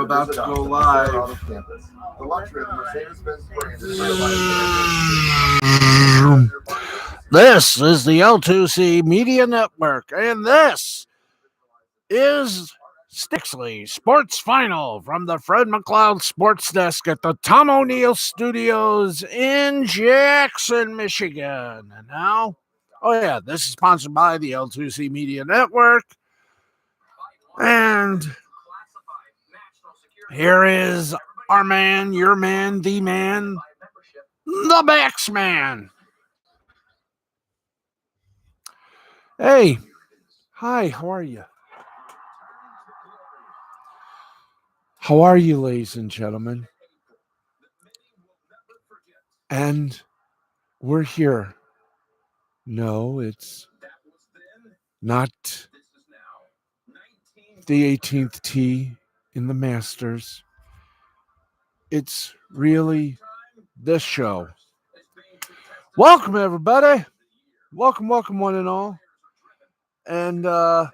about to go live. This is the L2C Media Network, and this is Baxley Sports Final from the Fred McLeod Sports Desk at the Tom O'Neill Studios in Jackson, Michigan. And now, this is sponsored by the L2C Media Network. And here is our man, your man, the Bax Man. Hey, hi, how are you? How are you, ladies and gentlemen? And we're here. No, it's not the 18th tee in the Masters. It's really this show. Welcome, everybody. Welcome, one and all. And I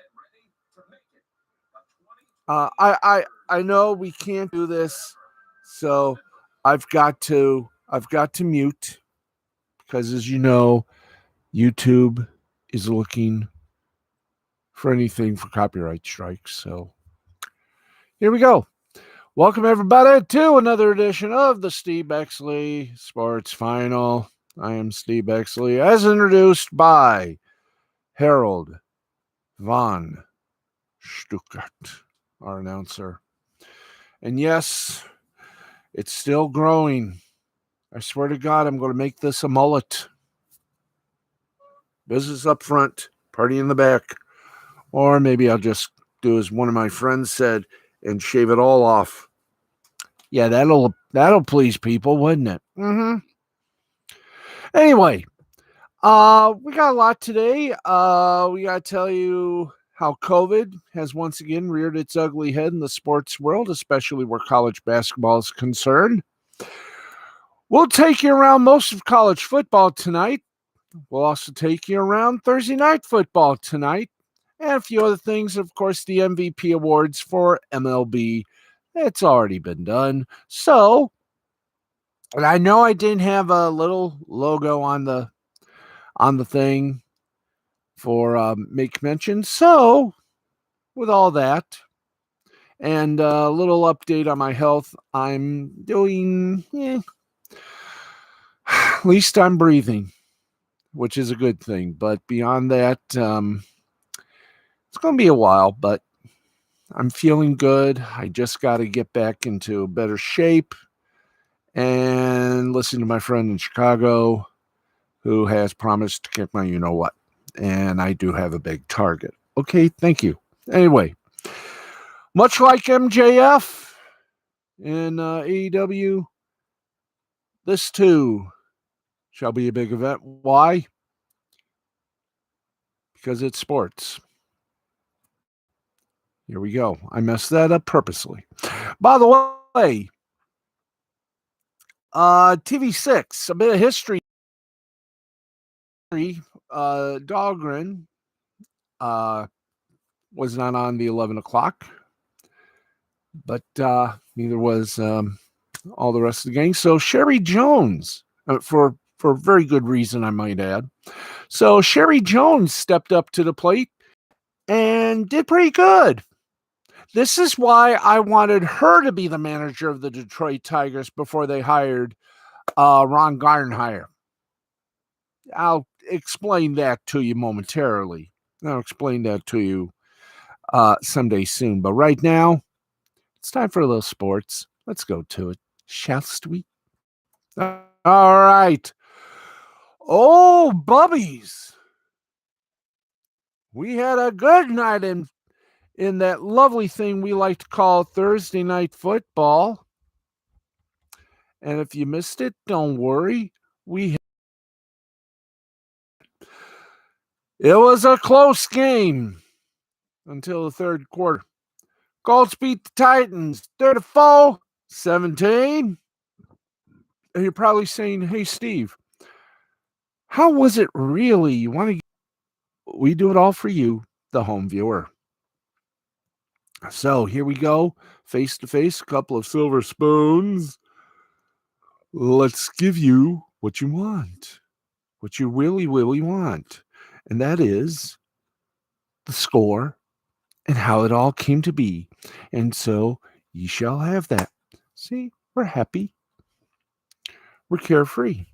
know we can't do this, so I've got to mute because, as you know, YouTube is looking for anything for copyright strikes. So here we go. Welcome, everybody, to another edition of the Steve Baxley Sports Final. I am Steve Baxley, as introduced by Harold von Stuttgart, our announcer. And yes, it's still growing. I swear to God, I'm going to make this a mullet. Business up front, party in the back. Or maybe I'll just do as one of my friends said and shave it all off. Yeah, that'll please people, wouldn't it? Mm-hmm. Anyway, we got a lot today. We got to tell you how COVID has once again reared its ugly head in the sports world, especially where college basketball is concerned. We'll take you around most of college football tonight. We'll also take you around Thursday night football tonight. And a few other things. Of course, the MVP awards for MLB. It's already been done. So, and I know I didn't have a little logo on the thing for make mention. So, with all that, and a little update on my health, I'm doing, at least I'm breathing, which is a good thing. But beyond that, it's going to be a while, but I'm feeling good. I just got to get back into better shape and listen to my friend in Chicago who has promised to kick my you-know-what. And I do have a big target. Okay, thank you. Anyway, much like MJF in AEW, this too shall be a big event. Why? Because it's sports. Here we go. I messed that up purposely. By the way, TV6, a bit of history. Dahlgren was not on the 11 o'clock, but neither was all the rest of the gang. So Sherry Jones, for very good reason, I might add. So Sherry Jones stepped up to the plate and did pretty good. This is why I wanted her to be the manager of the Detroit Tigers before they hired Ron Gardenhire. I'll explain that to you momentarily. I'll explain that to you someday soon. But right now, it's time for a little sports. Let's go to it, shall we? All right. Oh, Bubbies. We had a good night in that lovely thing we like to call Thursday night football. And if you missed it, don't worry. It was a close game until the third quarter. Colts beat the Titans 34-17. And you're probably saying, hey, Steve, how was it really? You want to? We do it all for you, the home viewer. So here we go. face to face, a couple of silver spoons. Let's give you what you want, what you really, really want. And that is the score and how it all came to be. And so ye shall have that. See, we're happy. We're carefree.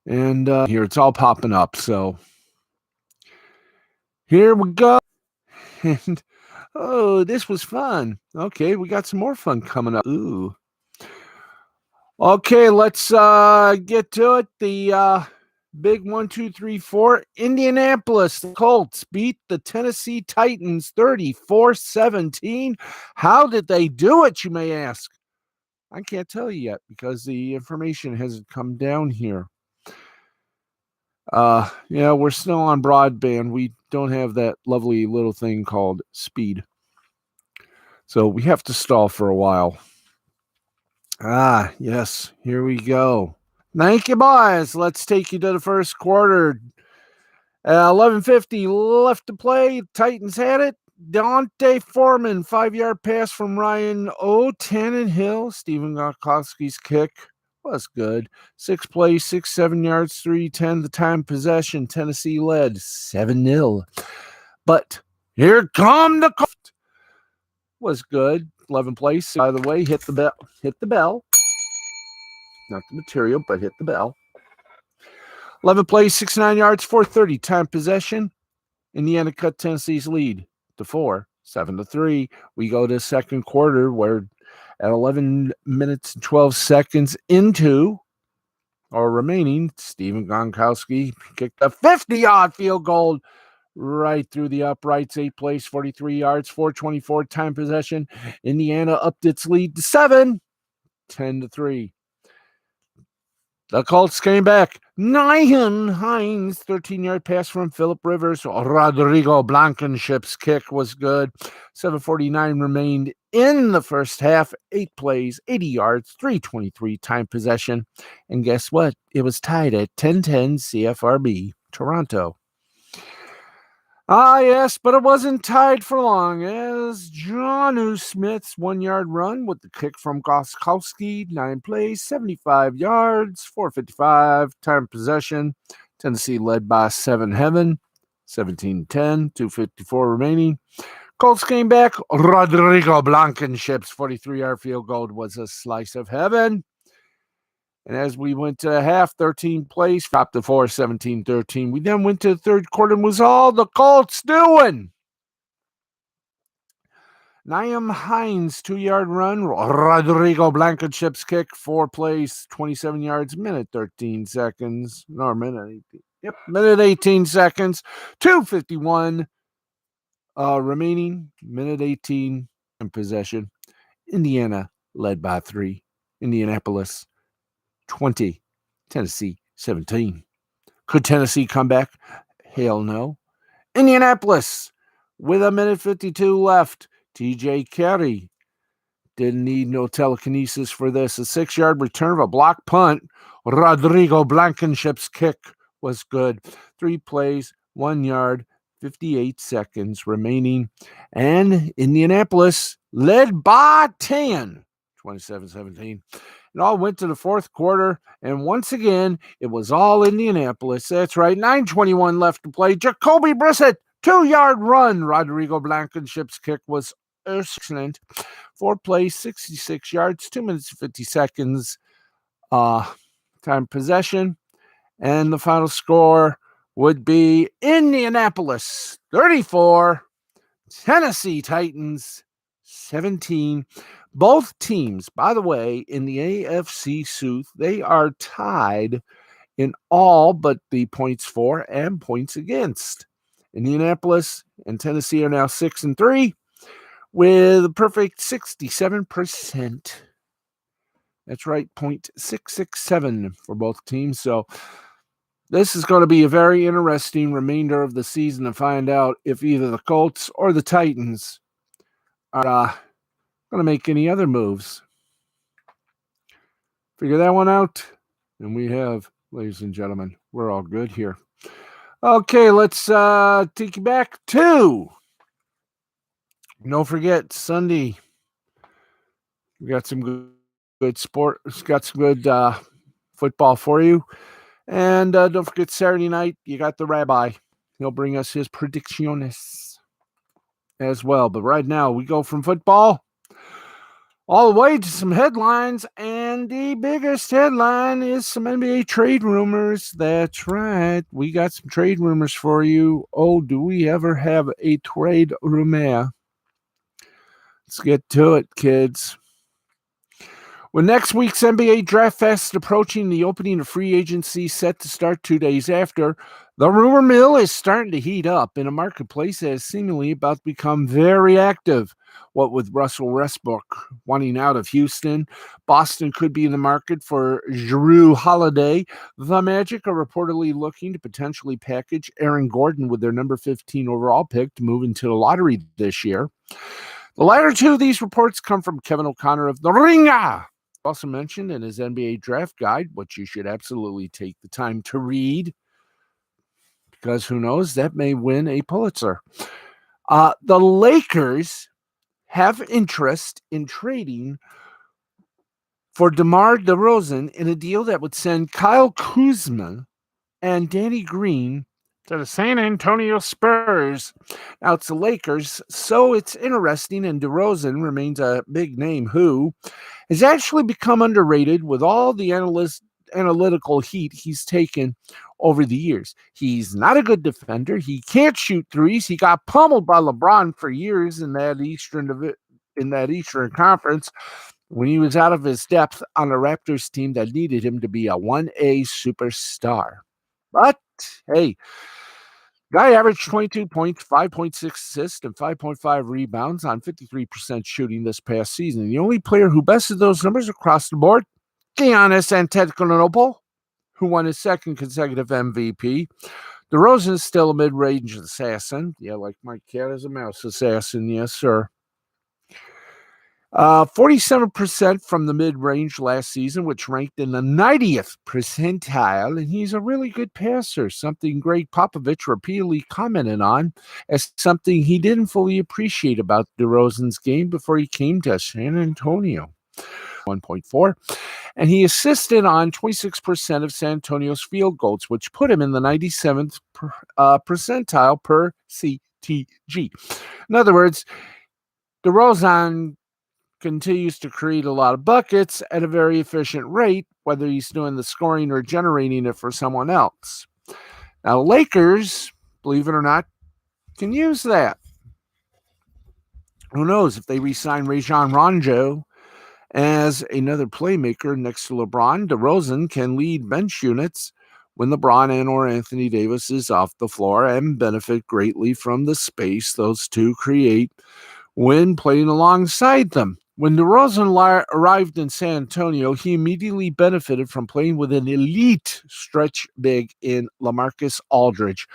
And here it's all popping up. So here we go. And oh, this was fun. Okay, we got some more fun coming up. Ooh. Okay, let's get to it. The big 1, 2, 3, 4. Indianapolis, the Colts beat the Tennessee Titans 34-17. How did they do it, you may ask? I can't tell you yet because the information hasn't come down here. Yeah, we're still on broadband. We don't have that lovely little thing called speed. So we have to stall for a while. Ah, yes, here we go. Thank you, boys. Let's take you to the first quarter. 11:50 left to play. Titans had it. Dante Foreman, 5-yard pass from Ryan Tannenhill. Stephen Gostkowski's kick was good. 6 plays, 7 yards, 3:10. The time possession. Tennessee led 7-0. But here come the Colts. Was good. 11 plays. By the way, hit the bell. Hit the bell. Not the material, but hit the bell. 11 plays, 69 yards, 4:30. Time possession. Indiana cut Tennessee's lead to 4, 7-3. We go to second quarter where at 11 minutes and 12 seconds into or remaining, Stephen Gostkowski kicked a 50-yard field goal right through the uprights. 8 plays, 43 yards, 4:24. Time possession. Indiana upped its lead to 7, 10-3. The Colts came back. Nyhan Hines, 13-yard pass from Phillip Rivers. Rodrigo Blankenship's kick was good. 7:49 remained in the first half. 8 plays, 80 yards, 3:23 time possession. And guess what? It was tied at 10-10 CFRB, Toronto. Ah, yes, but it wasn't tied for long as Jonnu Smith's 1-yard run with the kick from Gostkowski, 9 plays, 75 yards, 4:55 time possession. Tennessee led by 7-7, 17-10, 2:54 remaining. Colts came back. Rodrigo Blankenship's 43-yard field goal was a slice of heaven. And as we went to half, 13 plays, dropped to 4, 17-13. We then went to the third quarter and was all the Colts doing. Nyhan Hines, 2-yard run. Rodrigo Blankenship's kick, 4 plays, 27 yards, minute 13 seconds. No, minute 18. Yep, minute 18 seconds. 2:51 remaining, minute 18 in possession. Indiana led by 3. Indianapolis 20, Tennessee 17. Could Tennessee come back? Hell no. Indianapolis with a minute 52 left. TJ Carey didn't need no telekinesis for this. A 6-yard return of a block punt. Rodrigo Blankenship's kick was good. 3 plays, 1 yard, 58 seconds remaining. And Indianapolis led by 10, 27-17. It all went to the fourth quarter, and once again, it was all Indianapolis. That's right, 9:21 left to play. Jacoby Brissett, 2-yard run. Rodrigo Blankenship's kick was excellent. 4 plays, 66 yards, 2 minutes, 50 seconds time possession. And the final score would be Indianapolis 34, Tennessee Titans 17. Both teams, by the way, in the AFC South, they are tied in all but the points for and points against. Indianapolis and Tennessee are now 6-3 with a perfect 67%. That's right, 0.667 for both teams. So this is going to be a very interesting remainder of the season to find out if either the Colts or the Titans are going to make any other moves. Figure that one out. And we have, ladies and gentlemen, we're all good here. Okay, let's take you back to Don't forget, Sunday, we got some good sport. Got some good football for you. And don't forget, Saturday night, you got the rabbi. He'll bring us his predicciones as well. But right now, we go from football all the way to some headlines. And the biggest headline is some NBA trade rumors. That's right. We got some trade rumors for you. Oh, do we ever have a trade rumor? Let's get to it, kids. With next week's NBA Draft Fest approaching, the opening of free agency set to start 2 days after, the rumor mill is starting to heat up in a marketplace that is seemingly about to become very active. What with Russell Westbrook wanting out of Houston, Boston could be in the market for Jrue Holiday. The Magic are reportedly looking to potentially package Aaron Gordon with their number 15 overall pick to move into the lottery this year. The latter two of these reports come from Kevin O'Connor of The Ringer. Also mentioned in his NBA draft guide, which you should absolutely take the time to read, because who knows, that may win a Pulitzer. The Lakers have interest in trading for DeMar DeRozan in a deal that would send Kyle Kuzma and Danny Green to the San Antonio Spurs. Now it's the Lakers, so it's interesting, and DeRozan remains a big name who has actually become underrated with all the analytical heat he's taken over the years. He's not a good defender. He can't shoot threes. He got pummeled by LeBron for years in that Eastern Conference when he was out of his depth on a Raptors team that needed him to be a 1A superstar. But hey, guy averaged 22 points, 5.6 assists, and 5.5 rebounds on 53% shooting this past season. The only player who bested those numbers across the board, Giannis Antetokounmpo, who won his second consecutive MVP. DeRozan is still a mid-range assassin. Yeah, like my cat is a mouse assassin. Yes, sir. 47% from the mid-range last season, which ranked in the 90th percentile, and he's a really good passer, something Greg Popovich repeatedly commented on as something he didn't fully appreciate about DeRozan's game before he came to San Antonio. 1.4, and he assisted on 26% of San Antonio's field goals, which put him in the 97th percentile per CTG. In other words, DeRozan continues to create a lot of buckets at a very efficient rate, whether he's doing the scoring or generating it for someone else. Now, Lakers, believe it or not, can use that. Who knows if they re-sign Rajon Rondo as another playmaker next to LeBron, DeRozan can lead bench units when LeBron and or Anthony Davis is off the floor and benefit greatly from the space those two create when playing alongside them. When DeRozan arrived in San Antonio, he immediately benefited from playing with an elite stretch big in LaMarcus Aldridge,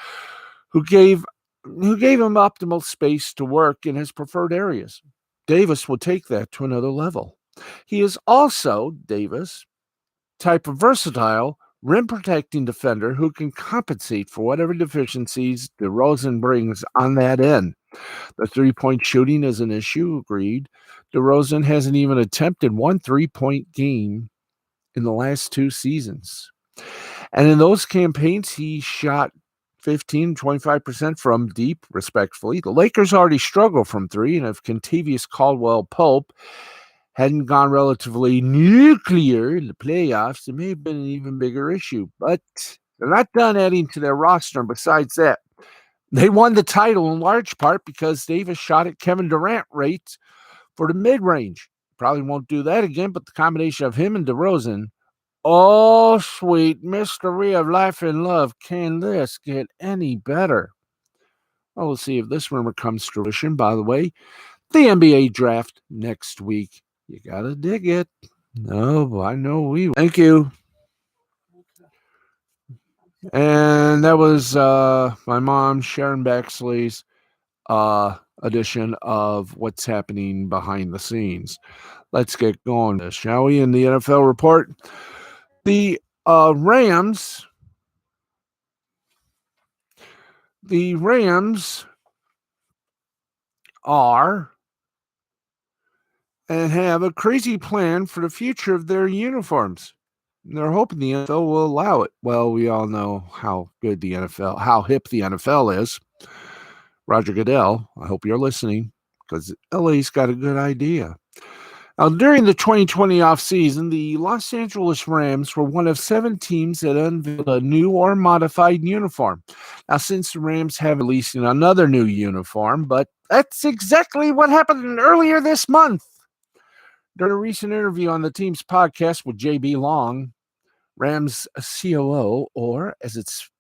who gave him optimal space to work in his preferred areas. Davis will take that to another level. He is also, Davis, type of versatile, rim-protecting defender who can compensate for whatever deficiencies DeRozan brings on that end. The three-point shooting is an issue, agreed. DeRozan hasn't even attempted one three-point game in the last two seasons. And in those campaigns, he shot 15, 25% from deep, respectfully. The Lakers already struggle from three, and if Kentavious Caldwell-Pope hadn't gone relatively nuclear in the playoffs, it may have been an even bigger issue. But they're not done adding to their roster. And besides that, they won the title in large part because Davis shot at Kevin Durant rates for the mid-range. Probably won't do that again, but the combination of him and DeRozan, oh, sweet mystery of life and love, can this get any better? Well, we'll see if this rumor comes to fruition. By the way, the NBA draft next week. You got to dig it. No, I know we will. Thank you. And that was my mom, Sharon Baxley's edition of what's happening behind the scenes. Let's get going, shall we? In the NFL report, the Rams are and have a crazy plan for the future of their uniforms. They're hoping the NFL will allow it. Well, we all know how good the NFL, how hip the NFL is. Roger Goodell, I hope you're listening because LA's got a good idea. Now, during the 2020 offseason, the Los Angeles Rams were one of 7 teams that unveiled a new or modified uniform. Now, since the Rams have released another new uniform, but that's exactly what happened earlier this month. During a recent interview on the team's podcast with JB Long, Rams COO, or as it's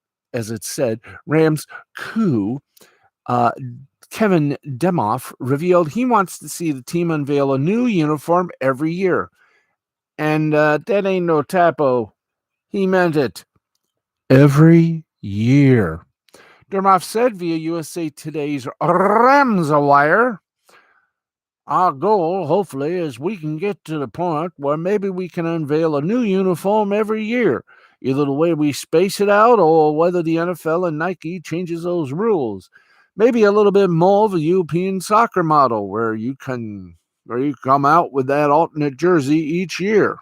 said, Rams coup, uh, Kevin Demoff revealed he wants to see the team unveil a new uniform every year. And that ain't no typo. He meant it. Every year. Demoff said via USA Today's Rams Wire, our goal, hopefully, is we can get to the point where maybe we can unveil a new uniform every year, either the way we space it out or whether the NFL and Nike changes those rules. Maybe a little bit more of a European soccer model where you come out with that alternate jersey each year.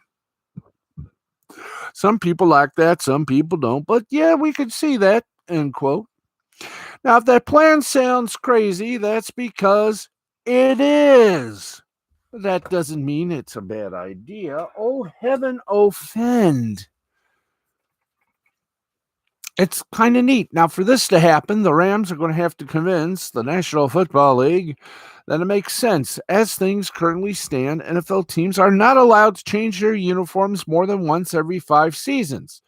Some people like that, some people don't, but yeah, we could see that, end quote. Now, if that plan sounds crazy, that's because it is. That doesn't mean it's a bad idea. Oh, heaven offend. It's kind of neat. Now, for this to happen, the Rams are going to have to convince the National Football League that it makes sense. As things currently stand, NFL teams are not allowed to change their uniforms more than once every 5 seasons.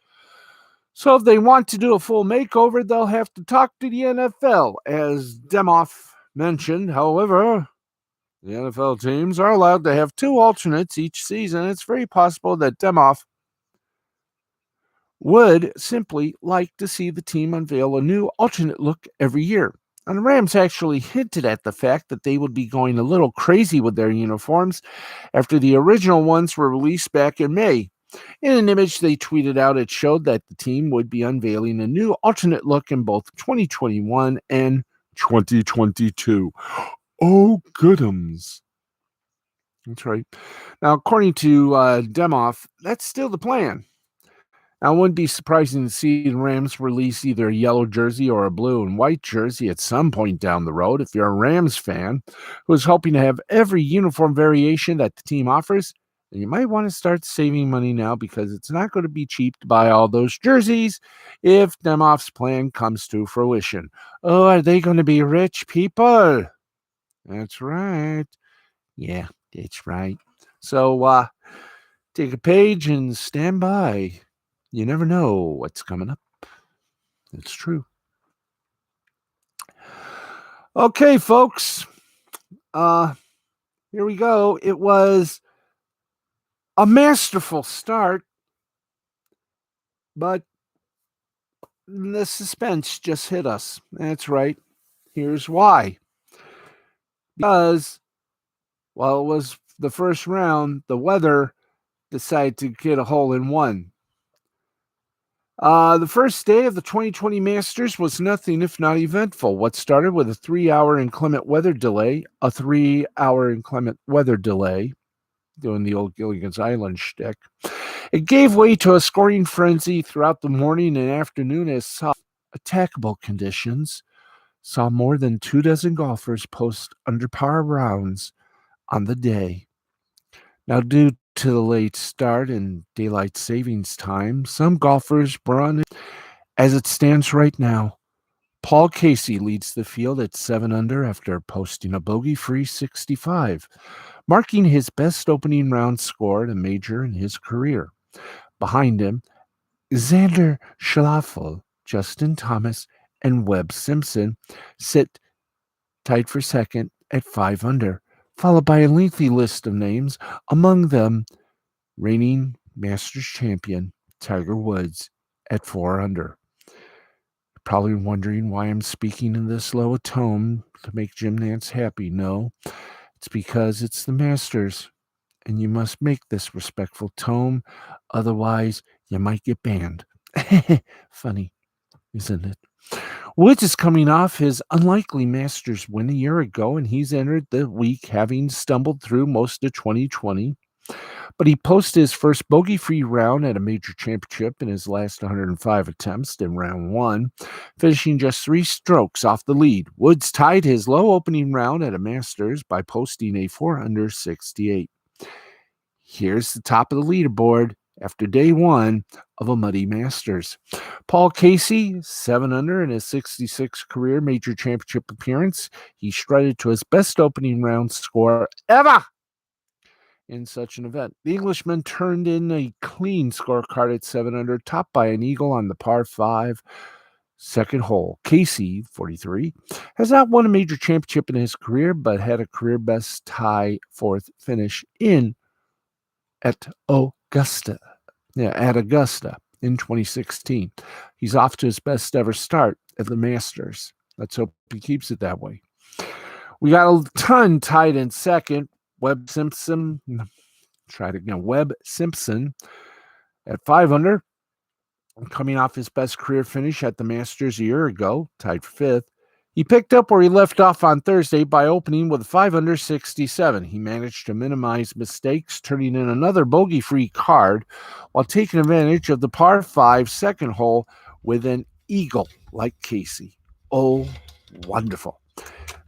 So if they want to do a full makeover, they'll have to talk to the NFL, as Demoff mentioned. However, the NFL teams are allowed to have 2 alternates each season. It's very possible that Demoff would simply like to see the team unveil a new alternate look every year. And the Rams actually hinted at the fact that they would be going a little crazy with their uniforms after the original ones were released back in May. In an image they tweeted out, it showed that the team would be unveiling a new alternate look in both 2021 and 2022. Oh, goodums. That's right. Now, according to Demoff, that's still the plan. Now, it wouldn't be surprising to see the Rams release either a yellow jersey or a blue and white jersey at some point down the road. If you're a Rams fan who's hoping to have every uniform variation that the team offers, then you might want to start saving money now because it's not going to be cheap to buy all those jerseys if Demoff's plan comes to fruition. Oh, are they going to be rich people? That's right. Yeah, that's right. So take a page and stand by. You never know what's coming up. It's true. Okay, folks. Here we go. It was a masterful start, but the suspense just hit us. That's right. Here's why. Because while it was the first round, the weather decided to get a hole in one. The first day of the 2020 Masters was nothing if not eventful. What started with a 3-hour inclement weather delay, doing the old Gilligan's Island shtick, it gave way to a scoring frenzy throughout the morning and afternoon as soft, attackable conditions saw more than 24 golfers post under par rounds on the day. Now, due to the late start and daylight savings time, some golfers were on. As it stands right now, Paul Casey leads the field at 7 under after posting a bogey-free 65, marking his best opening round score at a major in his career. Behind him, Xander Schauffele, Justin Thomas, and Webb Simpson sit tied for second at 5 under, followed by a lengthy list of names, among them reigning Masters champion Tiger Woods at 4 under. You're probably wondering why I'm speaking in this low a tone to make Jim Nance happy. No, it's because it's the Masters, and you must make this respectful tone, otherwise you might get banned. Funny, isn't it? Woods is coming off his unlikely Masters win a year ago, and he's entered the week having stumbled through most of 2020. But he posted his first bogey-free round at a major championship in his last 105 attempts in round one, finishing just 3 strokes off the lead. Woods tied his low opening round at a Masters by posting a 4 under 68. Here's the top of the leaderboard after day one of a muddy Masters. Paul Casey, 7 under in his 66th career major championship appearance. He shredded to his best opening round score ever in such an event. The Englishman turned in a clean scorecard at 7 under, topped by an eagle on the par 5 second hole. Casey, 43, has not won a major championship in his career, but had a career best tie 4th finish at Augusta in 2016. He's off to his best ever start at the Masters. Let's hope he keeps it that way. We got a ton tied in second. Webb Simpson at 5 under, coming off his best career finish at the Masters a year ago, tied for 5th. He picked up where he left off on Thursday by opening with a 5 under 67. He managed to minimize mistakes, turning in another bogey-free card while taking advantage of the par 5 second hole with an eagle like Casey. Oh, wonderful.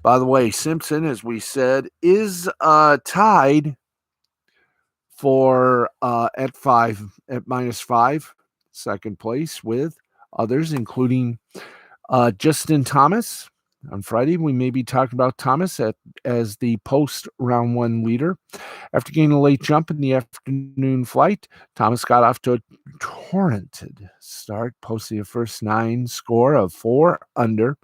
By the way, Simpson, as we said, is tied for at -5, second place with others, including Justin Thomas. On Friday, we may be talking about Thomas as the post-round one leader. After getting a late jump in the afternoon flight, Thomas got off to a torrented start, posting a first 9 score of 4 under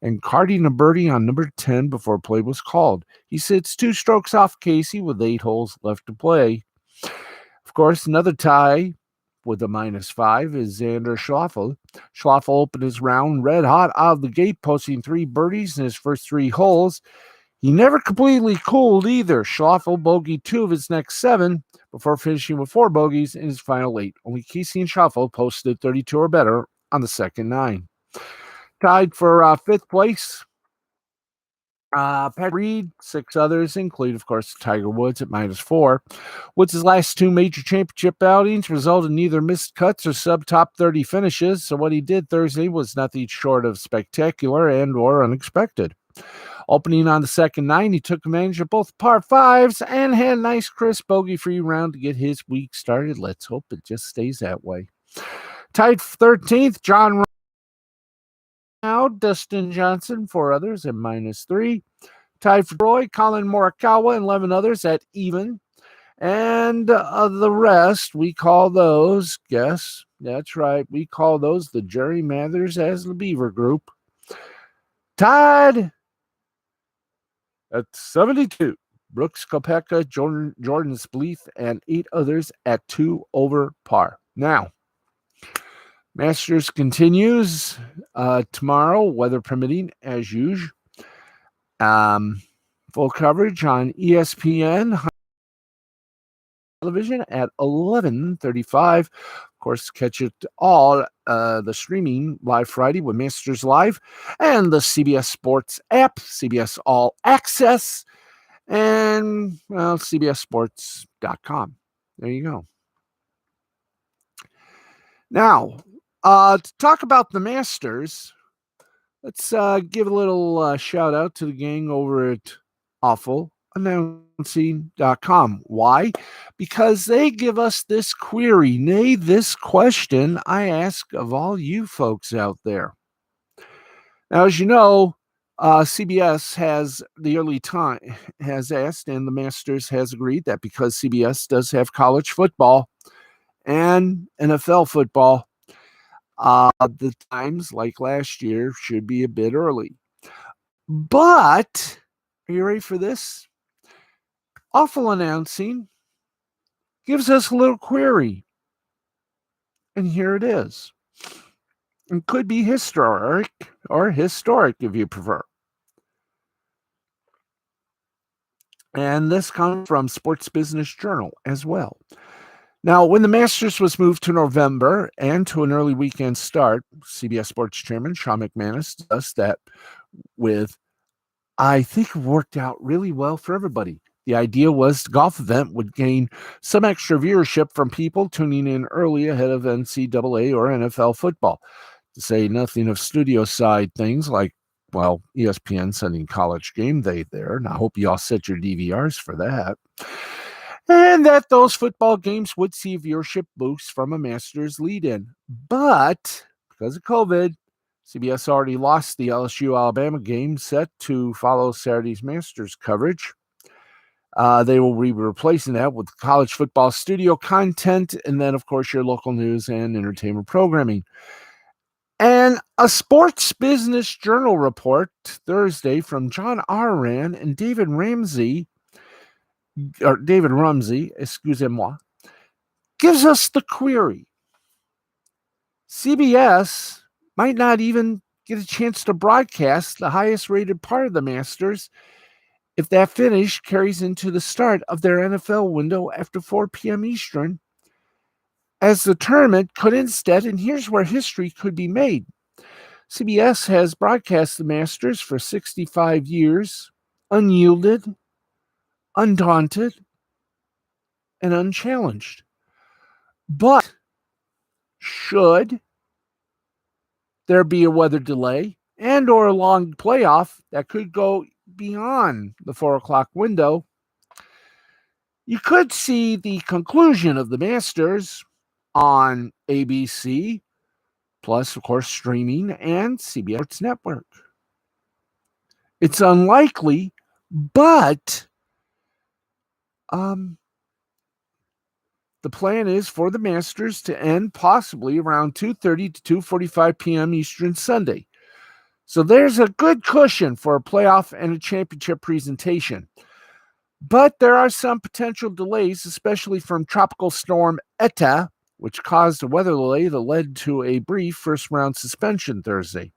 and carding a birdie on number 10 before play was called. He sits 2 strokes off Casey with 8 holes left to play. Of course, another tie with a -5 is Xander Schauffele. Schauffele opened his round red hot out of the gate, posting 3 birdies in his first 3 holes. He never completely cooled either. Schauffele bogeyed 2 of his next 7 before finishing with 4 bogeys in his final 8. Only Casey and Schauffele posted 32 or better on the second 9. Tied for 5th place, Pat Reed, 6 others, include, of course, Tiger Woods at -4. Woods' last 2 major championship outings resulted in either missed cuts or sub-top 30 finishes, so what he did Thursday was nothing short of spectacular and or unexpected. Opening on the second 9, he took advantage of both par 5s and had a nice crisp bogey-free round to get his week started. Let's hope it just stays that way. Tied 13th, John Now, Dustin Johnson, 4 others at -3. Tied for Troy, Colin Morikawa, and 11 others at even. And the rest, we call those, guess, that's right, we call those the Jerry Mathers as the Beaver Group. Tied at 72. Brooks Koepka, Jordan Spieth, and 8 others at 2 over par. Now, Masters continues tomorrow, weather permitting, as usual. Full coverage on ESPN television at 11:35. Of course, catch it all, the streaming live Friday with Masters Live and the CBS Sports app, CBS All Access, and, well, CBSSports.com. There you go. Now, to talk about the Masters, let's give a little shout out to the gang over at awfulannouncing.com. Why? Because they give us this query, nay, this question I ask of all you folks out there. Now, as you know, CBS has asked, and the Masters has agreed that because CBS does have college football and NFL football, the times, like last year, should be a bit early. But, are you ready for this? Awful Announcing gives us a little query. And here it is. It could be historic if you prefer. And this comes from Sports Business Journal as well. Now, when the Masters was moved to November and to an early weekend start, CBS Sports Chairman Sean McManus does that with, I think, it worked out really well for everybody. The idea was the golf event would gain some extra viewership from people tuning in early ahead of NCAA or NFL football. To say nothing of studio side things like, well, ESPN sending College Game Day there, and I hope you all set your DVRs for that. And that those football games would see a viewership boost from a Masters lead-in. But because of COVID, CBS already lost the LSU-Alabama game set to follow Saturday's Masters coverage. They will be replacing that with college football studio content and then, of course, your local news and entertainment programming. And a Sports Business Journal report Thursday from John Arran and David Rumsey, excusez-moi, gives us the query. CBS might not even get a chance to broadcast the highest rated part of the Masters if that finish carries into the start of their NFL window after 4 p.m. Eastern, as the tournament could instead, and here's where history could be made. CBS has broadcast the Masters for 65 years, unyielded, undaunted, and unchallenged. But should there be a weather delay and or a long playoff that could go beyond the 4 o'clock window, you could see the conclusion of the Masters on ABC, plus, of course, streaming and CBS Sports Network. It's unlikely, but the plan is for the Masters to end possibly around 2:30 to 2:45 p.m. Eastern Sunday. So there's a good cushion for a playoff and a championship presentation. But there are some potential delays, especially from Tropical Storm Eta, which caused a weather delay that led to a brief first-round suspension Thursday.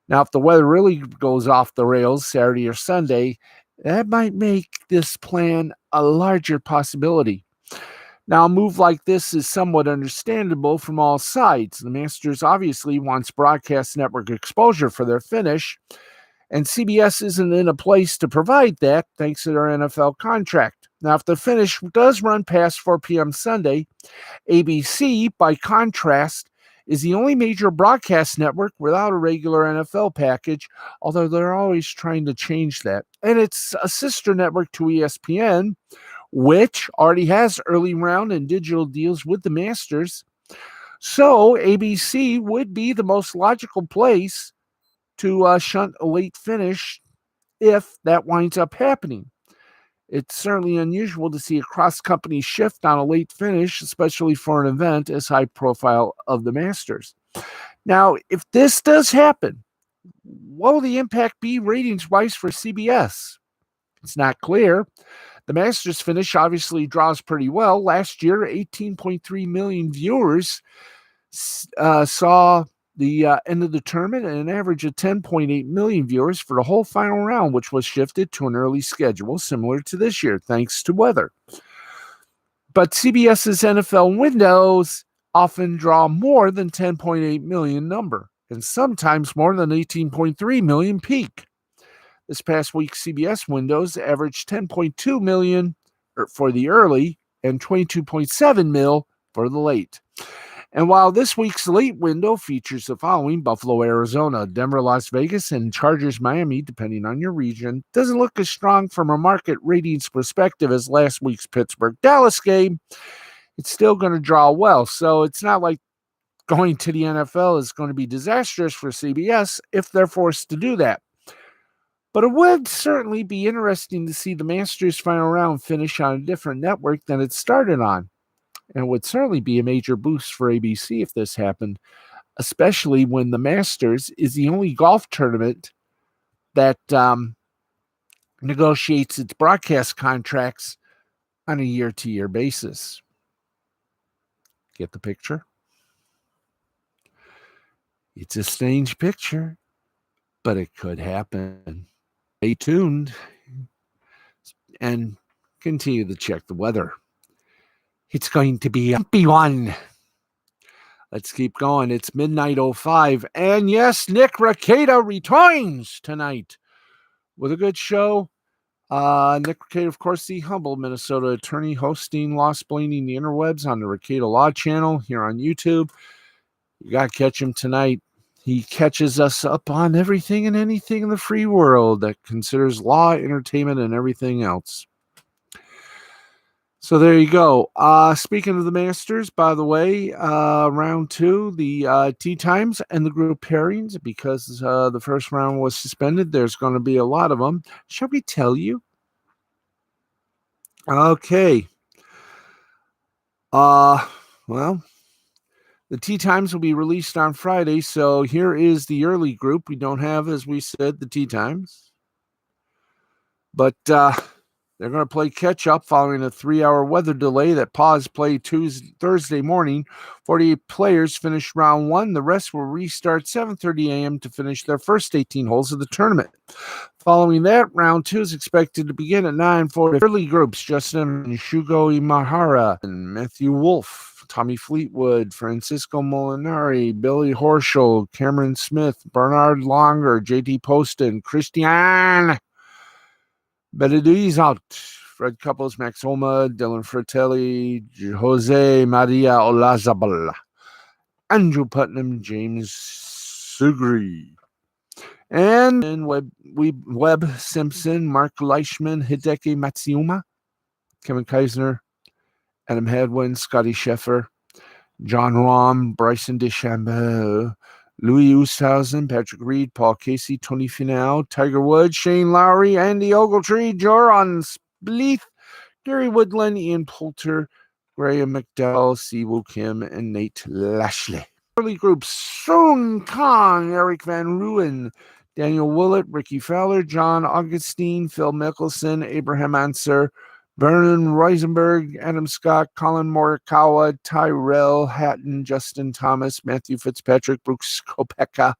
Now, if the weather really goes off the rails Saturday or Sunday, that might make this plan a larger possibility. Now, a move like this is somewhat understandable from all sides. The Masters obviously wants broadcast network exposure for their finish, and CBS isn't in a place to provide that thanks to their NFL contract. Now, if the finish does run past 4 p.m. Sunday, ABC, by contrast, is the only major broadcast network without a regular NFL package, although they're always trying to change that. And it's a sister network to ESPN, which already has early round and digital deals with the Masters. So ABC would be the most logical place to shunt a late finish if that winds up happening. It's certainly unusual to see a cross-company shift on a late finish, especially for an event as high-profile of the Masters. Now, if this does happen, what will the impact be ratings-wise for CBS? It's not clear. The Masters finish obviously draws pretty well. Last year, 18.3 million viewers saw the end of the tournament and an average of 10.8 million viewers for the whole final round, which was shifted to an early schedule similar to this year, thanks to weather. But CBS's NFL windows often draw more than 10.8 million number, and sometimes more than 18.3 million peak. This past week, CBS windows averaged 10.2 million for the early and 22.7 mil for the late. And while this week's late window features the following: Buffalo, Arizona, Denver, Las Vegas, and Chargers, Miami, depending on your region, doesn't look as strong from a market ratings perspective as last week's Pittsburgh, Dallas game, it's still going to draw well. So it's not like going to the NFL is going to be disastrous for CBS if they're forced to do that. But it would certainly be interesting to see the Masters final round finish on a different network than it started on. And it would certainly be a major boost for ABC if this happened, especially when the Masters is the only golf tournament that negotiates its broadcast contracts on a year-to-year basis. Get the picture? It's a strange picture, but it could happen. Stay tuned and continue to check the weather. It's going to be a bumpy one. Let's keep going. It's midnight 05. And yes, Nick Rekieta returns tonight with a good show. Nick Rekieta, of course, the humble Minnesota attorney, hosting Lost Blaney the interwebs on the Rekieta Law channel here on YouTube. You got to catch him tonight. He catches us up on everything and anything in the free world that considers law, entertainment, and everything else. So there you go. Speaking of the Masters, by the way, round 2, the tee times and the group pairings, because the first round was suspended, there's going to be a lot of them. Shall we tell you? Okay. Well, the tee times will be released on Friday, so here is the early group. We don't have, as we said, the tee times. But they're going to play catch-up following a 3-hour weather delay that paused play Thursday morning. 48 players finished round 1. The rest will restart 7:30 a.m. to finish their first 18 holes of the tournament. Following that, round 2 is expected to begin at 9:40. Early groups: Justin Shugo Imahara and Matthew Wolf, Tommy Fleetwood, Francisco Molinari, Billy Horschel, Cameron Smith, Bernard Longer, JT Poston, Christian Benedui's out. Fred Couples, Max Homa, Dylan Fratelli, Jose Maria Olazabal, Andrew Putnam, James Sugri, and Webb Simpson, Mark Leishman, Hideki Matsuyama, Kevin Keisner, Adam Hadwin, Scotty Scheffler, John Rahm, Bryson DeChambeau, Louis Oosthuizen, Patrick Reed, Paul Casey, Tony Finau, Tiger Woods, Shane Lowry, Andy Ogletree, Joran Spieth, Gary Woodland, Ian Poulter, Graham McDowell, Siwoo Kim, and Nate Lashley. Early groups: Sun Kang, Eric Van Rooyen, Daniel Willett, Ricky Fowler, John Augustine, Phil Mickelson, Abraham Anser, Vernon Rosenberg, Adam Scott, Colin Morikawa, Tyrell Hatton, Justin Thomas, Matthew Fitzpatrick, Brooks Koepka,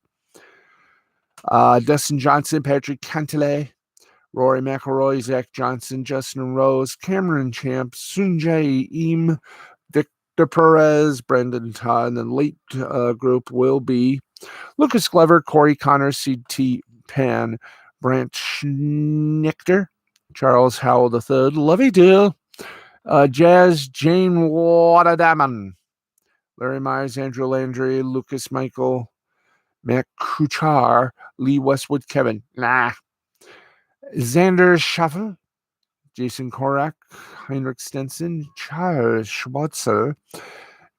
Dustin Johnson, Patrick Cantlay, Rory McIlroy, Zach Johnson, Justin Rose, Cameron Champ, Sunjae Im, Victor Perez, Brendan Todd. And the late group will be Lucas Glover, Corey Connors, C.T. Pan, Brant Schnichter, Charles Howell III, Lovey Dill, Jazz Jane Waterdaman, Larry Myers, Andrew Landry, Lucas Michael, Matt Kuchar, Lee Westwood, Kevin Xander Schauffele, Jason Korak, Heinrich Stenson, Charles Schwartzel,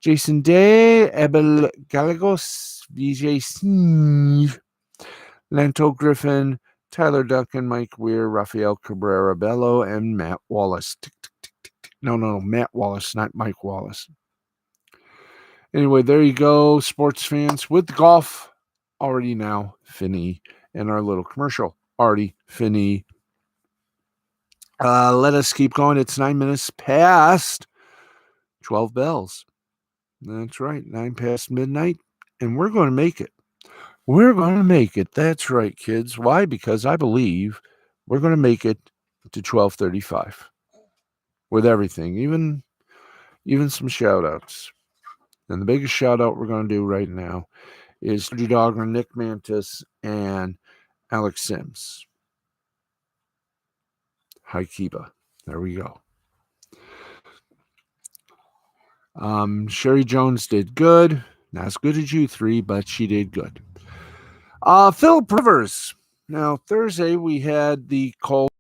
Jason Day, Abel Gallegos, Vijay Singh, Lanto Griffin, Tyler Duncan, Mike Weir, Rafael Cabrera Bello, and Matt Wallace. No, Matt Wallace, not Mike Wallace. Anyway, there you go, sports fans, with golf already now finny, and our little commercial already finny. Let us keep going. It's 9 minutes past 12 bells. That's right, 9 past midnight, and we're going to make it. We're going to make it. That's right, kids. Why? Because I believe we're going to make it to 12:35 with everything, even some shout-outs. And the biggest shout-out we're going to do right now is Drew Dogger, Nick Mantis, and Alex Sims. Hi, Kiba. There we go. Sherry Jones did good. Not as good as you three, but she did good. Philip Rivers. Now, Thursday we had the Colts,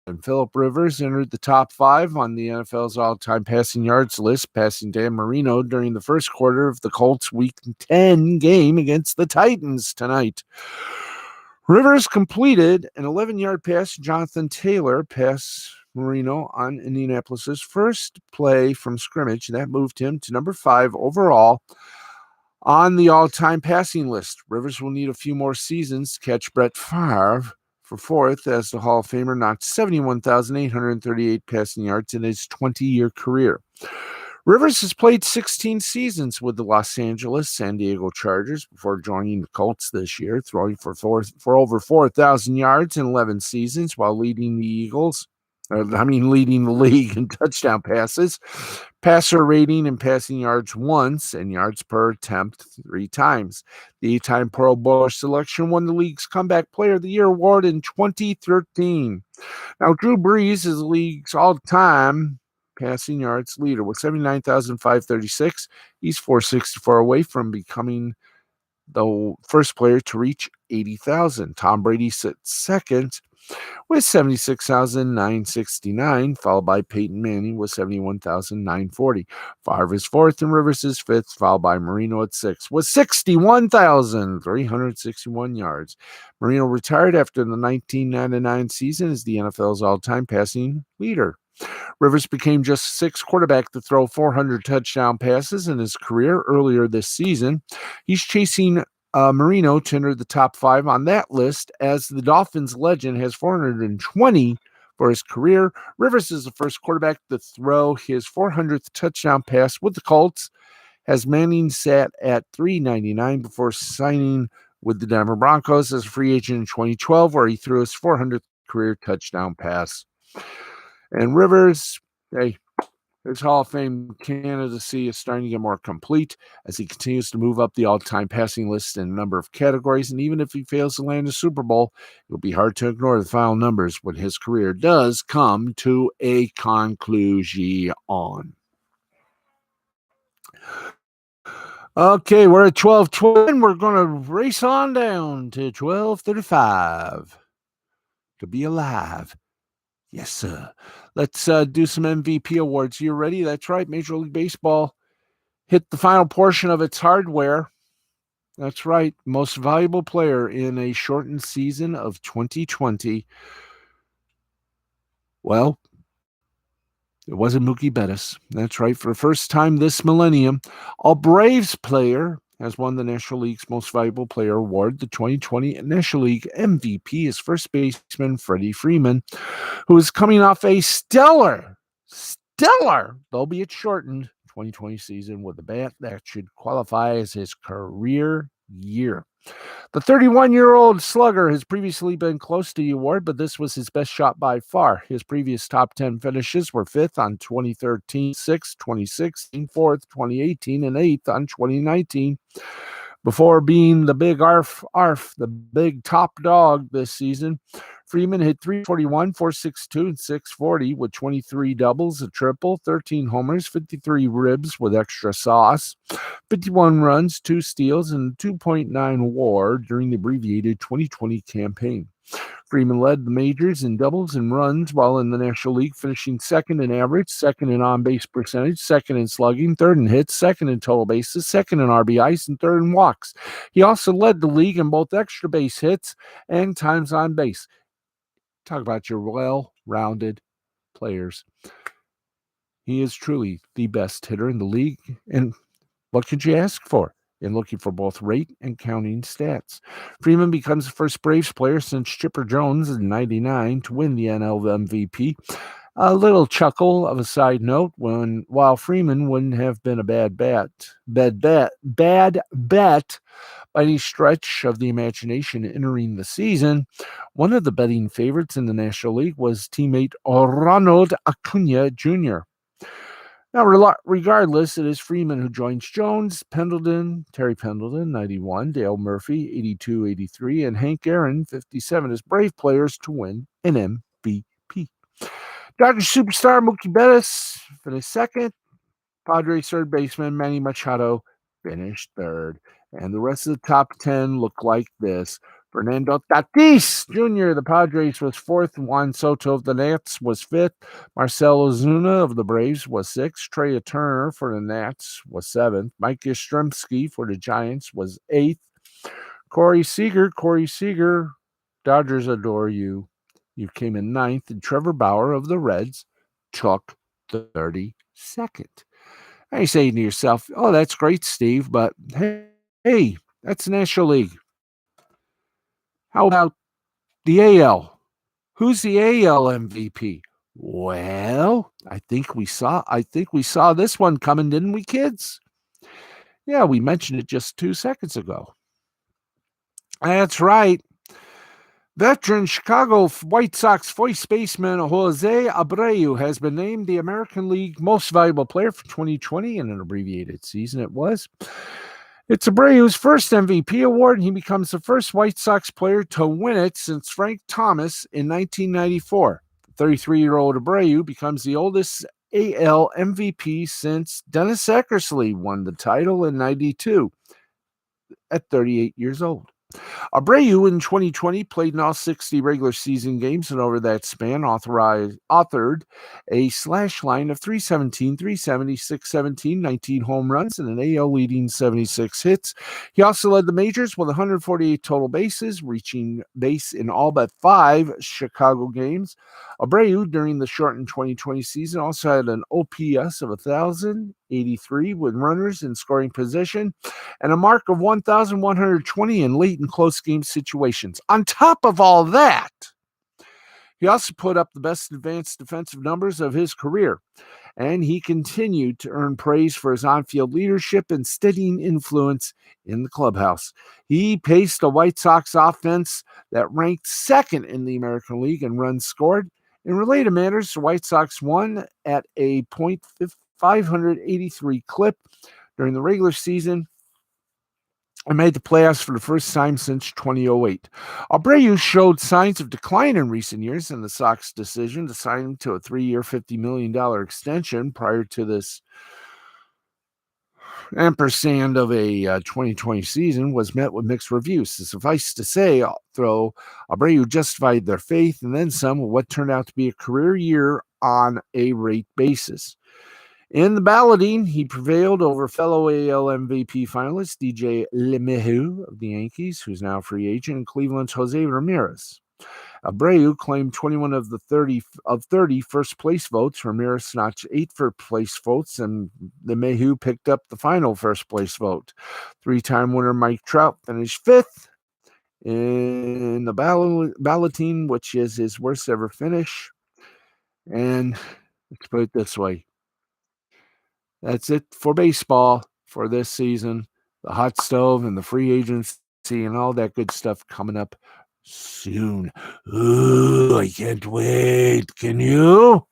and Philip Rivers entered the top 5 on the NFL's all-time passing yards list, passing Dan Marino during the first quarter of the Colts' Week 10 game against the Titans tonight. Rivers completed an 11-yard pass to Jonathan Taylor, pass Marino on Indianapolis's first play from scrimmage. That moved him to number 5 overall on the all-time passing list. Rivers will need a few more seasons to catch Brett Favre for 4th, as the Hall of Famer knocked 71,838 passing yards in his 20-year career. Rivers has played 16 seasons with the Los Angeles San Diego Chargers before joining the Colts this year, throwing for over 4,000 yards in 11 seasons while leading the Eagles Leading the league in touchdown passes, passer rating and passing yards once, and yards per attempt 3 times. The 8-time Pro Bowler selection won the league's Comeback Player of the Year award in 2013. Now, Drew Brees is the league's all-time passing yards leader with 79,536. He's 464 away from becoming the first player to reach 80,000. Tom Brady sits second with 76,969, followed by Peyton Manning with 71,940. Favre is fourth and Rivers is fifth, followed by Marino at sixth with 61,361 yards. Marino retired after the 1999 season as the NFL's all-time passing leader. Rivers became just sixth quarterback to throw 400 touchdown passes in his career earlier this season. He's chasing Marino to enter the top 5 on that list, as the Dolphins legend has 420 for his career. Rivers is the first quarterback to throw his 400th touchdown pass with the Colts, as Manning sat at 399 before signing with the Denver Broncos as a free agent in 2012, where he threw his 400th career touchdown pass. And Rivers, hey, his Hall of Fame candidacy is starting to get more complete as he continues to move up the all-time passing list in a number of categories. And even if he fails to land a Super Bowl, it'll be hard to ignore the final numbers when his career does come to a conclusion. Okay, we're at 12:20. We're going to race on down to 12:35 to be alive. Yes, sir. Let's do some MVP awards. You ready? That's right. Major League Baseball hit the final portion of its hardware. That's right. Most valuable player in a shortened season of 2020. Well, it wasn't Mookie Bettis. That's right. For the first time this millennium, a Braves player has won the National League's Most Valuable Player award. The 2020 National League MVP is first baseman Freddie Freeman, who is coming off a stellar, albeit shortened, 2020 season with a bat that should qualify as his career year. The 31-year-old slugger has previously been close to the award, but this was his best shot by far. His previous top 10 finishes were 5th on 2013, 6th, 2016, 4th, 2018, and 8th on 2019. Before being the big the big top dog this season, Freeman hit 341, 462, and 640 with 23 doubles, a triple, 13 homers, 53 ribs with extra sauce, 51 runs, 2 steals, and a 2.9 WAR during the abbreviated 2020 campaign. Freeman led the majors in doubles and runs while in the National League, finishing second in average, second in on-base percentage, second in slugging, third in hits, second in total bases, second in RBIs, and third in walks. He also led the league in both extra base hits and times on base. Talk about your well-rounded players. He is truly the best hitter in the league, and what could you ask for in looking for both rate and counting stats? Freeman becomes the first Braves player since Chipper Jones in '99 to win the NL MVP. A little chuckle of a side note: while Freeman wouldn't have been a bad bet by any stretch of the imagination entering the season, one of the betting favorites in the National League was teammate Ronald Acuna Jr. Now, regardless, it is Freeman who joins Jones, Terry Pendleton, 91, Dale Murphy, 82, 83, and Hank Aaron, 57, as Brave players to win an MVP. Dodgers superstar Mookie Bettis finished second. Padres third baseman Manny Machado finished third. And the rest of the top 10 look like this. Fernando Tatis Jr., the Padres, was fourth. Juan Soto of the Nats was fifth. Marcell Ozuna of the Braves was sixth. Trey Turner for the Nats was seventh. Mike Yastrzemski for the Giants was eighth. Corey Seager, Dodgers adore you. You came in ninth. And Trevor Bauer of the Reds took 32nd. And you're saying to yourself, oh, that's great, Steve, but hey, that's the National League. How about the AL? Who's the AL MVP? Well, I think we saw this one coming, didn't we, kids? Yeah, we mentioned it just 2 seconds ago. That's right. Veteran Chicago White Sox first baseman Jose Abreu has been named the American League Most Valuable Player for 2020 in an abbreviated season it was. It's Abreu's first MVP award, and he becomes the first White Sox player to win it since Frank Thomas in 1994. 33-year-old Abreu becomes the oldest AL MVP since Dennis Eckersley won the title in 92 at 38 years old. Abreu in 2020 played in all 60 regular season games, and over that span authored a slash line of 317, 370, 617, 19 home runs, and an AL leading 76 hits. He also led the majors with 148 total bases, reaching base in all but 5 Chicago games. Abreu, during the shortened 2020 season, also had an OPS of 1,083 with runners in scoring position and a mark of 1,120 in late and close game situations. On top of all that, he also put up the best advanced defensive numbers of his career, and he continued to earn praise for his on-field leadership and steadying influence in the clubhouse. He paced a White Sox offense that ranked second in the American League in runs scored. In related matters, the White Sox won at a .583 clip during the regular season and made the playoffs for the first time since 2008. Abreu showed signs of decline in recent years, and the Sox decision to sign him to a 3-year, $50 million extension prior to this ampersand of a 2020 season was met with mixed reviews. Suffice to say, though, Abreu justified their faith and then some of what turned out to be a career year on a rate basis. In the balloting, he prevailed over fellow AL MVP finalist DJ LeMahieu of the Yankees, who's now a free agent, and Cleveland's Jose Ramirez. Abreu claimed 21 of the 30 first place votes. Ramirez notched 8 first place votes, and LeMahieu picked up the final first place vote. 3-time winner Mike Trout finished 5th in the balloting, which is his worst ever finish. And let's put it this way. That's it for baseball for this season. The hot stove and the free agency and all that good stuff coming up soon. Ooh, I can't wait. Can you?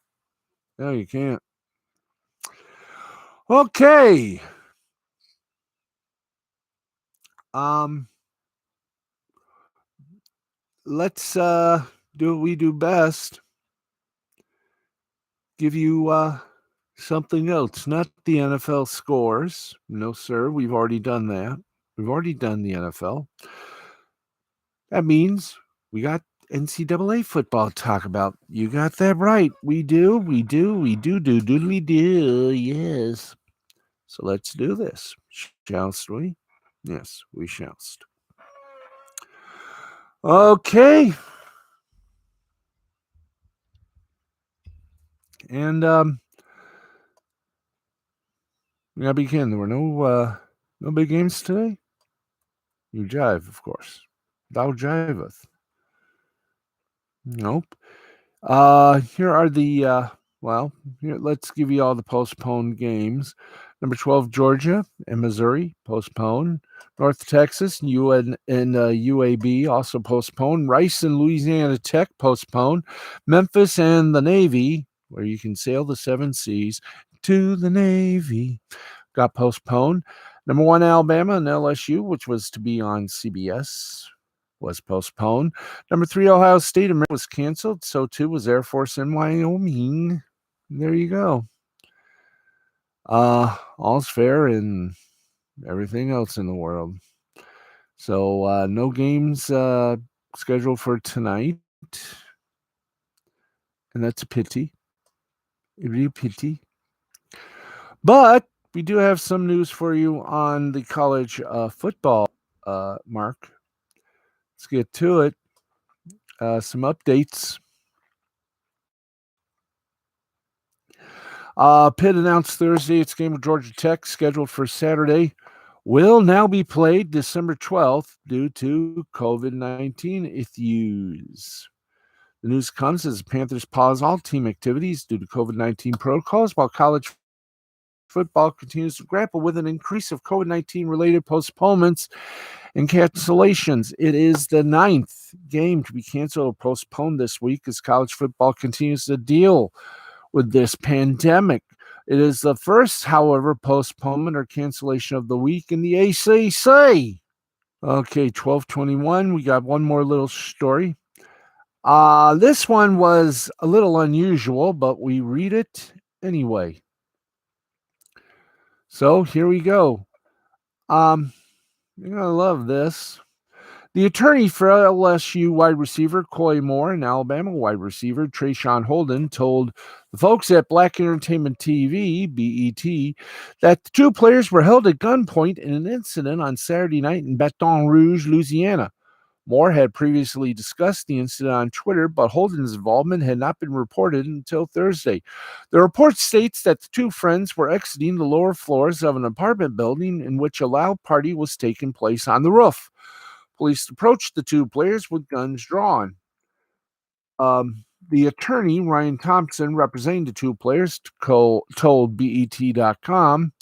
No, you can't. Okay. Let's do what we do best. Give you something else, not the NFL scores. No, sir. We've already done that. We've already done the NFL. That means we got NCAA football to talk about. You got that right. We do. Yes. So let's do this. Shallst we? Yes, we shallst. Okay. And we gotta begin. There were no big games today. You jive, of course. Thou jiveth. Nope. Here are the here, let's give you all the postponed games. Number 12, Georgia and Missouri, postponed. North Texas and UAB also postponed. Rice and Louisiana Tech, postponed. Memphis and the Navy, where you can sail the 7 seas to the Navy, got postponed. Number 1, Alabama and LSU, which was to be on CBS, was postponed. Number 3, Ohio State was canceled. So too was Air Force in Wyoming. There you go. All's fair in everything else in the world. So no games scheduled for tonight. And that's a pity. A real pity. But we do have some news for you on the college football, Mark. Let's get to it. Some updates. Pitt announced Thursday its game with Georgia Tech, scheduled for Saturday, will now be played December 12th due to COVID-19 issues. The news comes as the Panthers pause all team activities due to COVID-19 protocols, while college football continues to grapple with an increase of COVID-19 related postponements In cancellations, it is the 9th game to be canceled or postponed this week as college football continues to deal with this pandemic. It is the first, however, postponement or cancellation of the week in the ACC. Okay, 1221. We got one more little story. This one was a little unusual, but we read it anyway. So here we go. You're gonna love this. The attorney for LSU wide receiver Coy Moore and Alabama wide receiver Trayshawn Holden told the folks at Black Entertainment TV, BET, that the two players were held at gunpoint in an incident on Saturday night in Baton Rouge, Louisiana. Moore had previously discussed the incident on Twitter, but Holden's involvement had not been reported until Thursday. The report states that the two friends were exiting the lower floors of an apartment building in which a loud party was taking place on the roof. Police approached the two players with guns drawn. The attorney, Ryan Thompson, representing the two players, told BET.com,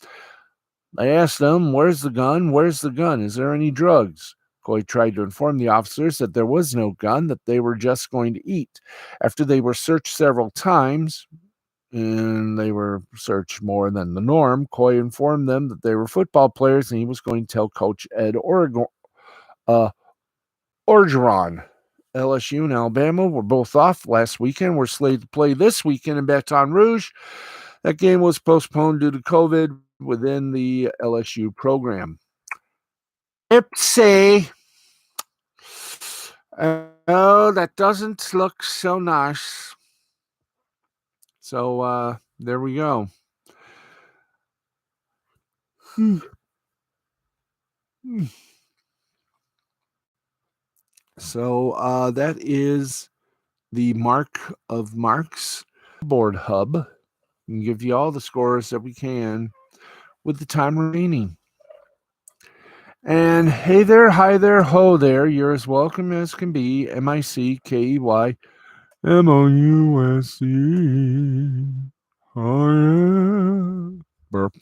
I asked them, where's the gun? Where's the gun? Is there any drugs? Coy tried to inform the officers that there was no gun, that they were just going to eat. After they were searched several times, and they were searched more than the norm, Coy informed them that they were football players and he was going to tell Coach Ed Orgeron. LSU and Alabama were both off last weekend. We're slated to play this weekend in Baton Rouge. That game was postponed due to COVID within the LSU program. Ipsy. Oh, that doesn't look so nice. So there we go. So that is the Mark of Marks board hub. We can give you all the scores that we can with the time remaining. And hey there, hi there, ho there. You're as welcome as can be. MICKEY MOUSC. Oh yeah. Burp.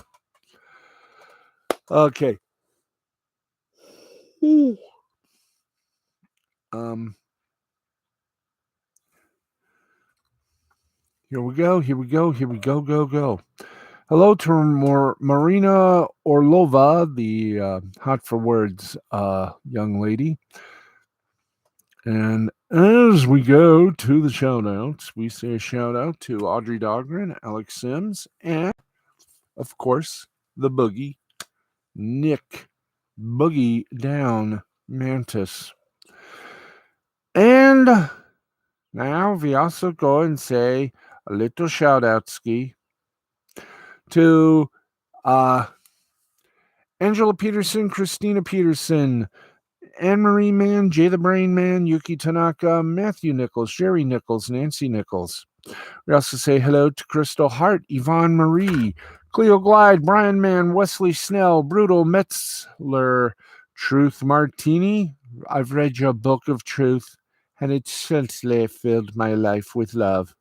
Okay. Ooh. Here we go. Go. Hello to Marina Orlova, the hot for words young lady. And as we go to the shout outs, we say a shout out to Audrey Dahlgren, Alex Sims, and of course, the Boogie, Nick Boogie Down Mantis. And now we also go and say a little shout out ski to Angela Peterson, Christina Peterson, Anne-Marie Mann, Jay the Brain Man, Yuki Tanaka, Matthew Nichols, Jerry Nichols, Nancy Nichols. We also say hello to Crystal Hart, Yvonne Marie, Cleo Glide, Brian Mann, Wesley Snell, Brutal Metzler, Truth Martini. I've read your book of truth, and it certainly filled my life with love.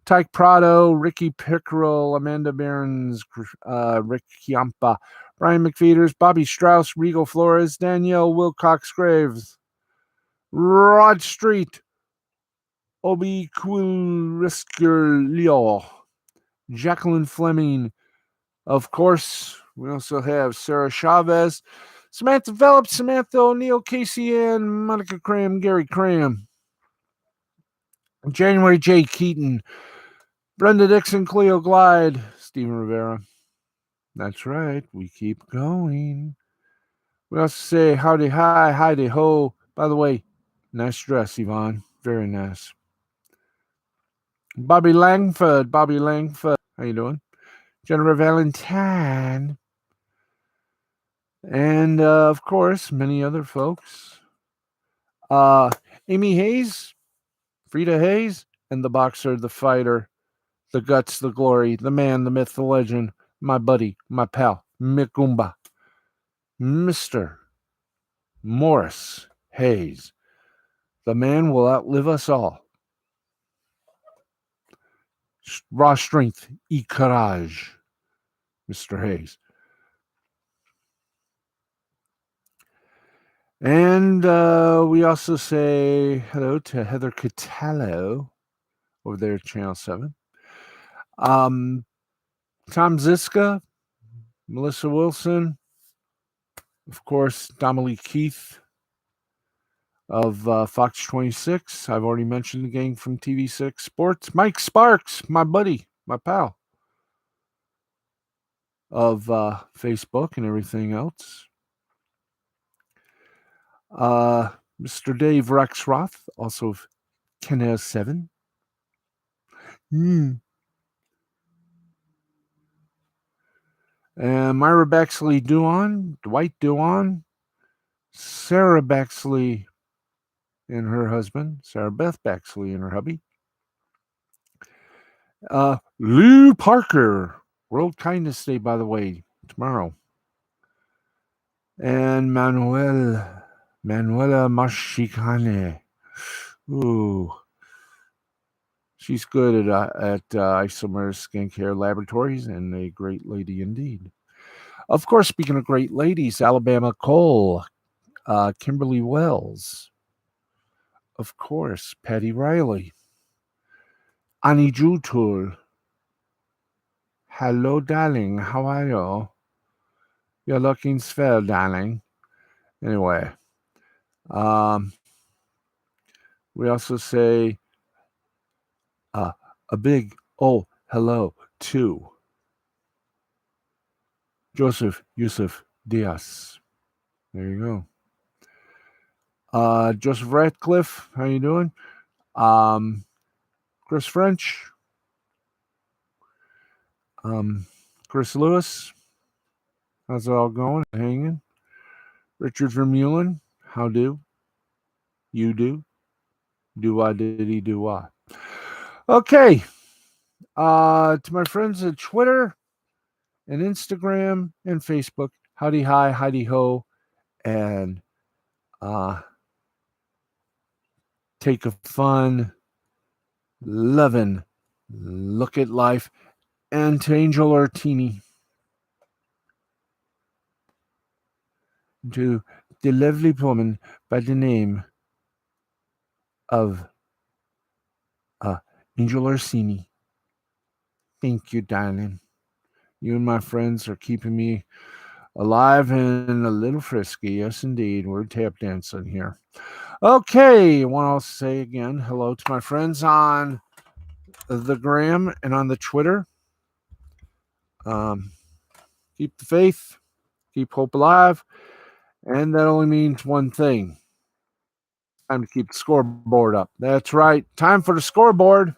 Tyke Prado, Ricky Pickerel, Amanda Behrens, Rick Chiampa, Brian McFeeters, Bobby Strauss, Regal Flores, Danielle Wilcox Graves, Rod Street, Obi Quilrisker Leo, Jacqueline Fleming. Of course, we also have Sarah Chavez, Samantha Phillips, Samantha O'Neill, Casey Ann, Monica Cram, Gary Cram, January J. Keaton, Brenda Dixon, Cleo Glide, Stephen Rivera. That's right. We keep going. We also say howdy hi, howdy ho. By the way, nice dress, Yvonne. Very nice. Bobby Langford. How you doing? Jennifer Valentine. And, of course, many other folks. Amy Hayes, Frida Hayes, and the boxer, the fighter, the guts, the glory, the man, the myth, the legend, my buddy, my pal, Mick Goomba, Mr. Morris Hayes. The man will outlive us all. Raw strength, e courage, Mr. Hayes. And we also say hello to Heather Catallo over there at Channel 7. Tom Ziska, Melissa Wilson, of course, Dominique Keith of Fox 26. I've already mentioned the gang from TV6 Sports. Mike Sparks, my buddy, my pal of Facebook and everything else. Mr. Dave Rexroth, also of Kenez 7. And Myra Baxley Duan, Dwight Duan, Sarah Baxley and her husband, Sarah Beth Baxley and her hubby. Lou Parker, World Kindness Day, by the way, tomorrow. And Manuela Mashikane. Ooh. She's good at Isomer Skincare Laboratories and a great lady indeed. Of course, speaking of great ladies, Alabama Cole, Kimberly Wells, of course, Patty Riley, Annie Jutul. Hello, darling. How are you? You're looking swell, darling. Anyway, we also say a big hello to Joseph Yusuf Diaz. There you go. Joseph Ratcliffe, how you doing? Chris French. Chris Lewis. How's it all going? Hanging. Richard Vermeulen. How do? You do? Do I did he do I? Okay. To my friends at Twitter and Instagram and Facebook, howdy hi, howdy ho, and take a fun, loving look at life. And to Angel Artini, to the lovely woman by the name of Angel Orsini. Thank you, darling. You and my friends are keeping me alive and a little frisky. Yes, indeed. We're tap dancing here. Okay, I want to say again hello to my friends on the gram and on the Twitter. Keep the faith, keep hope alive, and that only means one thing. Time to keep the scoreboard up. That's right. Time for the scoreboard.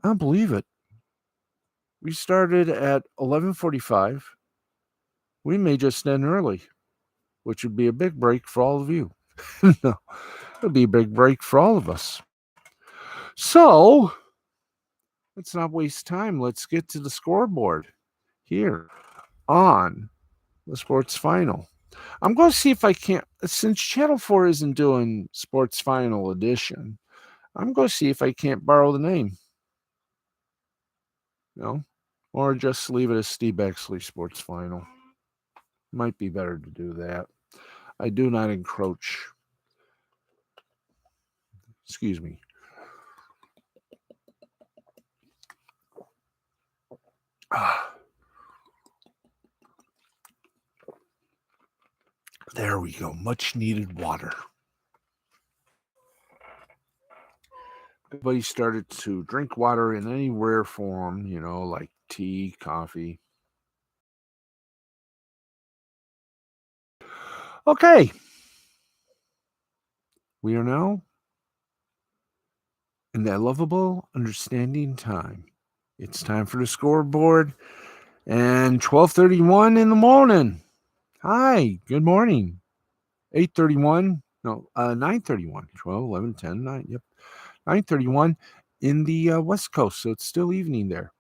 I don't believe it. We started at 11:45. We may just end early, which would be a big break for all of you. No, it'll be a big break for all of us. So, let's not waste time. Let's get to the scoreboard here on the Sports Final. I'm going to see if I can't, since Channel 4 isn't doing Sports Final Edition, I'm going to see if I can't borrow the name. No? Or just leave it as Steve Baxley Sports Final. Might be better to do that. I do not encroach. Excuse me. There we go. Much needed water. Everybody started to drink water in any rare form, like tea, coffee. Okay. We are now in that lovable, understanding time. It's time for the scoreboard. And 12:31 in the morning. Hi, good morning. 8:31. No, 9:31. 12, 11, 10, 9. Yep. 9:31 in the West Coast. So it's still evening there.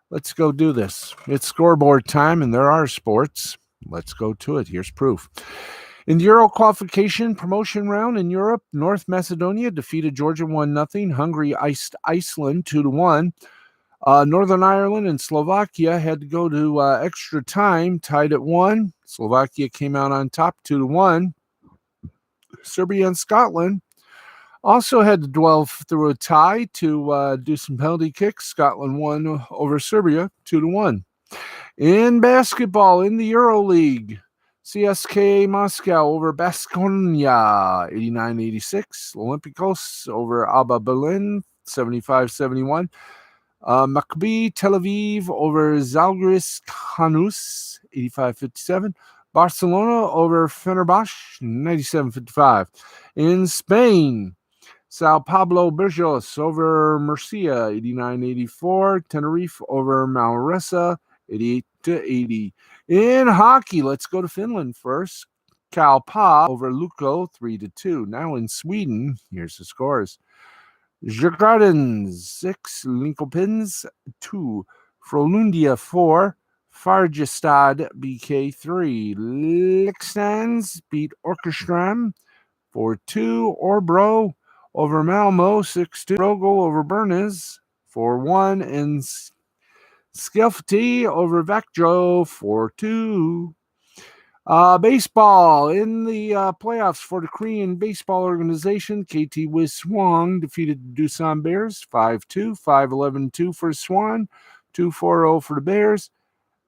Let's go do this. It's scoreboard time, and there are sports. Let's go to it. Here's proof. In the Euro qualification promotion round in Europe, North Macedonia defeated Georgia 1-0. Hungary iced Iceland 2-1. Northern Ireland and Slovakia had to go to extra time, tied at 1. Slovakia came out on top 2-1. Serbia and Scotland also had to dwell through a tie to do some penalty kicks. Scotland won over Serbia 2-1. In basketball, in the EuroLeague, CSKA Moscow over Baskonia 89-86. Olympiacos over Alba Berlin 75-71. Maccabi Tel Aviv over Zalgiris Kaunas 85-57. Barcelona over Fenerbahce 97-55. In Spain, Sao Pablo Burgos over Murcia 89-84. Tenerife over Malresa 88-80. In hockey, let's go to Finland first. Kalpa over Lukko 3-2. Now in Sweden, here's the scores. Djurgården 6, Linköpings 2, Frölunda 4, Färjestad BK 3, Leksands beat Orkestram 4-2, Örebro over Malmo 6-2, Rogel over Berners 4-1, and Skellefteå over Växjö 4-2. Baseball in the playoffs for the Korean Baseball Organization. KT Wiswong defeated the Doosan Bears 5-2, 5-11-2 for Swan, 2-4-0 for the Bears.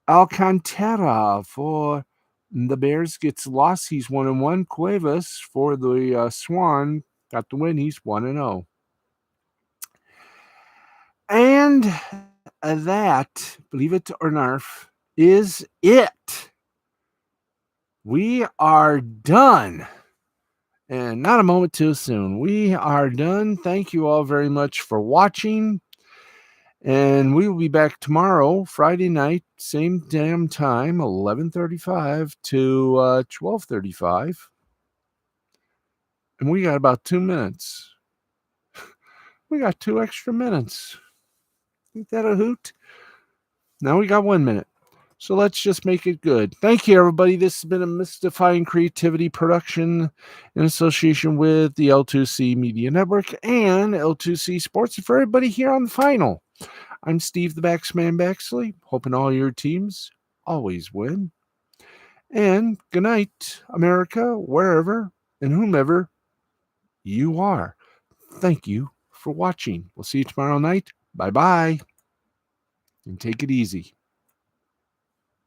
Alcantara for the Bears gets lost. He's 1-1. Cuevas for the Swan got the win. He's 1-0. And that, believe it or not, is it. We are done. And not a moment too soon. We are done. Thank you all very much for watching. And we will be back tomorrow, Friday night, same damn time, 11:35 to 12:35. And we got about 2 minutes. We got 2 extra minutes. Ain't that a hoot? Now we got 1 minute. So let's just make it good. Thank you, everybody. This has been a Mystifying Creativity production in association with the L2C Media Network and L2C Sports. And for everybody here on the final, I'm Steve the Baxman Baxley, hoping all your teams always win. And good night, America, wherever and whomever you are. Thank you for watching. We'll see you tomorrow night. Bye-bye. And take it easy.